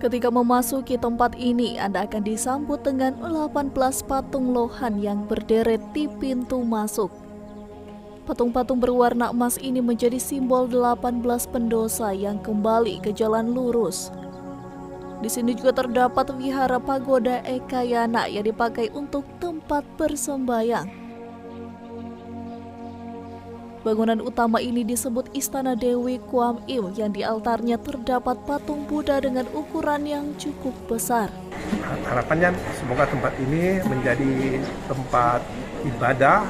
Ketika memasuki tempat ini, Anda akan disambut dengan 18 patung lohan yang berderet di pintu masuk. Patung-patung berwarna emas ini menjadi simbol 18 pendosa yang kembali ke jalan lurus. Di sini juga terdapat wihara pagoda Ekayana yang dipakai untuk tempat bersembayang. Bangunan utama ini disebut Istana Dewi Kuam Im yang di altarnya terdapat patung Buddha dengan ukuran yang cukup besar. Harapannya semoga tempat ini menjadi tempat ibadah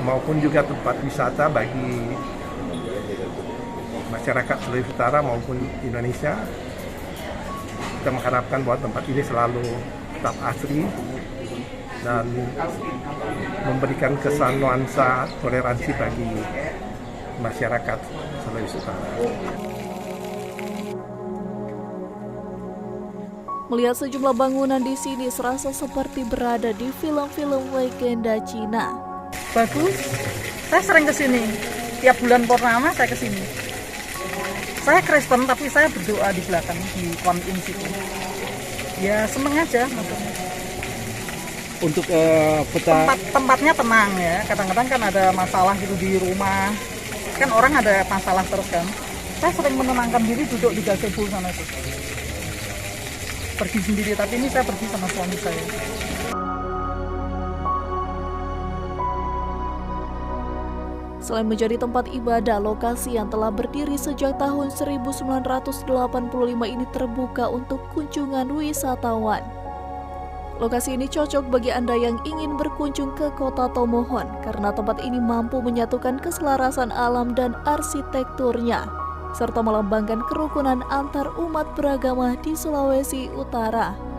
maupun juga tempat wisata bagi masyarakat Sulawesi Utara maupun Indonesia. Kita mengharapkan bahwa tempat ini selalu tetap asri dan memberikan kesan nuansa toleransi bagi masyarakat Sulawesi Utara. Melihat sejumlah bangunan di sini serasa seperti berada di film-film legenda Cina. Bagus, saya sering ke sini. Tiap bulan purnama saya ke sini. Saya Kristen tapi saya berdoa di belakang di Kuam Im situ. Ya seneng aja maksudnya. Untuk tempatnya tenang ya. Kadang-kadang kan ada masalah gitu di rumah. Kan orang ada masalah terus kan. Saya sering menenangkan diri duduk di gazebo sana itu. Pergi sendiri, tapi ini saya pergi sama suami saya. Selain menjadi tempat ibadah, lokasi yang telah berdiri sejak tahun 1985 ini terbuka untuk kunjungan wisatawan. Lokasi ini cocok bagi Anda yang ingin berkunjung ke Kota Tomohon karena tempat ini mampu menyatukan keselarasan alam dan arsitekturnya, serta melambangkan kerukunan antar umat beragama di Sulawesi Utara.